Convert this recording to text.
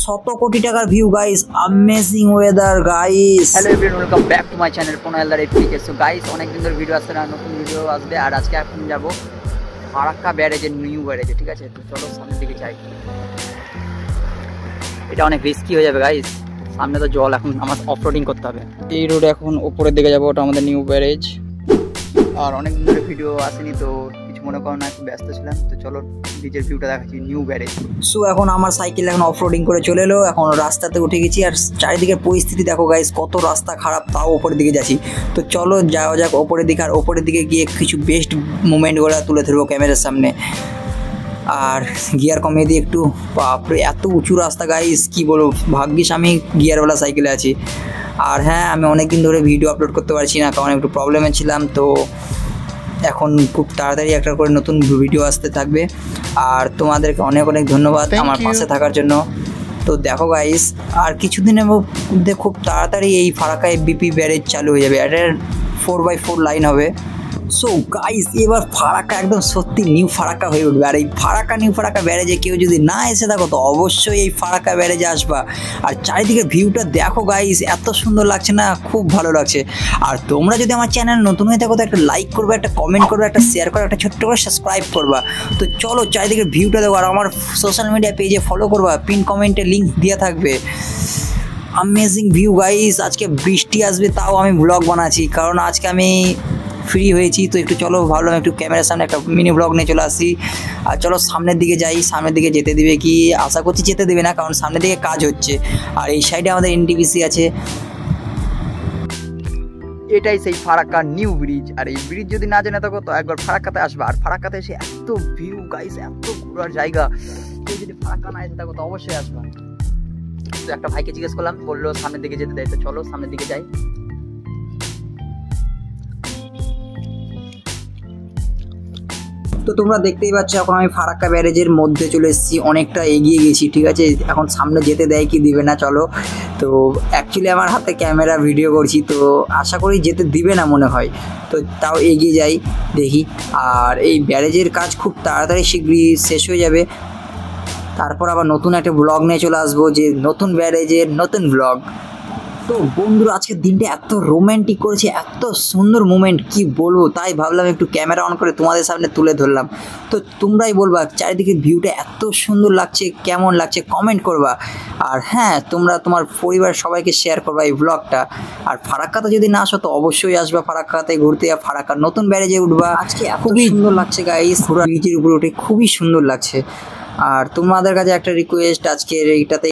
শত কোটি টাকার view guys, amazing weather guys. Hello everyone, welcome back to my channel পোনালদার এপিকে। সো গাইস, অনেক দিন ধরে ভিডিও আসছে না, নতুন ভিডিও আসবে। আর আজকে এখন যাব ফারাক্কা ব্যারেজে, নিউ ব্যারেজে, ঠিক আছে? তো চলো সামনের দিকে যাই। এটা অনেক রিস্কি হয়ে যাবে গাইস, সামনে তো জল, এখন আমার অফরোডিং করতে হবে। এই রোডে এখন উপরের দিকে যাবো, ওটা আমাদের নিউ ব্যারেজ। আর অনেক দিন ধরে ভিডিও আসেনি, তো কিছু মনে করো না, একটু ব্যস্ত ছিলাম। তো চলো নিজের ভিউটা দেখাচ্ছি নিউ ব্যারেজ। সো এখন আমার সাইকেল এখন অফরোডিং করে চলে এলো, এখন রাস্তাতে উঠে গেছি। আর চারিদিকের পরিস্থিতি দেখো গাইস, কত রাস্তা খারাপ, তাও ওপরের দিকে যাচ্ছি। তো চলো যাওয়া যাক ওপরের দিকে। আর ওপরের দিকে গিয়ে কিছু বেস্ট মুমেন্টগুলো তুলে ধরবো ক্যামেরার সামনে। আর গিয়ার কমিয়ে দিয়ে একটু, বাপরে এত উঁচু রাস্তা গাইস, কি বলবো, ভাগ্যিস আমি গিয়ারওয়ালা সাইকেলে আছি। আর হ্যাঁ, আমি অনেক দিন ধরে ভিডিও আপলোড করতে পারছি না, কারণ একটু প্রবলেমে ছিলাম। তো এখন খুব তাড়াতাড়ি একটা করে নতুন ভিডিও আসতে থাকবে। আর তোমাদেরকে অনেক অনেক ধন্যবাদ আমার পাশে থাকার জন্য। তো দেখো গাইস, আর কিছুদিনের মধ্যে খুব তাড়াতাড়ি এই ফারাক্কা এফবিপি ব্যারেজ চালু হয়ে যাবে। এটা 4x4 লাইন হবে। সো গাইস, এবার ফারাক্কা একদম সত্যি নিউ ফারাক্কা হয়ে উঠবে। আর এই ফারাক্কা নিউ ফারাক্কা ব্যারেজে কেউ যদি না এসে থাকো, তো অবশ্যই এই ফারাক্কা ব্যারেজে আসবা। আর চারিদিকে ভিউটা দেখো গাইস, এত সুন্দর লাগছে না, খুব ভালো লাগছে। আর তোমরা যদি আমার চ্যানেল নতুন হয়ে থাকো, তো একটা লাইক করবে, একটা কমেন্ট করবে, একটা শেয়ার করবে, একটা ছোট্ট করে সাবস্ক্রাইব করবা। তো চলো চারিদিকে ভিউটা দেখো। আর আমার সোশ্যাল মিডিয়া পেজে ফলো করবা, পিন কমেন্টে লিঙ্ক দেওয়া থাকবে। Amazing view guys. আজকে বৃষ্টি আসবে, তাও আমি ব্লগ বানাচ্ছি, কারণ আজকে আমি ফ্রি হয়েছি। তো একটু চলো, ভাবলাম একটু ক্যামেরার সামনে একটা মিনি ব্লগ নিয়ে চলে আসি। আর চলো সামনের দিকে যাই। সামনের দিকে যেতে দিবে কি, আশা করছি যেতে দেবে না, কারণ সামনের দিকে কাজ হচ্ছে। আর এই সাইডে আমাদের এনটিপিসি আছে। এটাই সেই ফারাক্কা নিউ ব্রিজ। আর এই ব্রিজ যদি না জেনে থাকো, তো একবার ফারাক্কাতে আসবে। আর ফারাক্কাতে এসে এত ভিউ গাইস, এত ঘোরার জায়গা, কেউ যদি ফারাক্কা না এসে থাকো, তো অবশ্যই আসবে। তো একটা ভাইকে জিজ্ঞেস করলাম, বললো সামনের দিকে যেতে দেয়। তো চলো সামনের দিকে যাই। তো তোমরা দেখতেই পাচ্ছ, এখন আমি ফারাক্কা ব্যারেজের মধ্যে চলে এসেছি, অনেকটা এগিয়ে গেছি, ঠিক আছে? এখন সামনে যেতে দেয় কি দিবে না চলো। তো অ্যাকচুয়ালি আমার হাতে ক্যামেরা, ভিডিও করছি, তো আশা করি যেতে দিবে না মনে হয়। তো তাও এগিয়ে যাই, দেখি। আর এই ব্যারেজের কাজ খুব তাড়াতাড়ি শীঘ্রই শেষ হয়ে যাবে। তারপর আবার নতুন একটা ব্লগ নিয়ে চলে আসবো, যে নতুন ব্যারেজের নতুন ব্লগ। তো বন্ধুরা, আজকের দিনটা এত রোম্যান্টিক করেছে, এত সুন্দর মুমেন্ট, কি বলবো। তাই ভাবলাম একটু ক্যামেরা অন করে তোমাদের সামনে তুলে ধরলাম। তো তোমরাই বলবা চারিদিকে ভিউটা এত সুন্দর লাগছে, কেমন লাগছে কমেন্ট করবা। আর হ্যাঁ, তোমরা তোমার পরিবার সবাইকে শেয়ার করবা এই ব্লগটা। আর ফারাক্কাতে যদি না আসো, তো অবশ্যই আসবা ফারাক্কাতে ঘুরতে। আর ফারাক্কার নতুন ব্যারেজে উঠবা। আজকে খুবই সুন্দর লাগছে গাইস, পুরো ব্রিজের উপরে উঠে খুবই সুন্দর লাগছে। আর তোমাদের কাছে একটা রিকোয়েস্ট, আজকের এইটাতে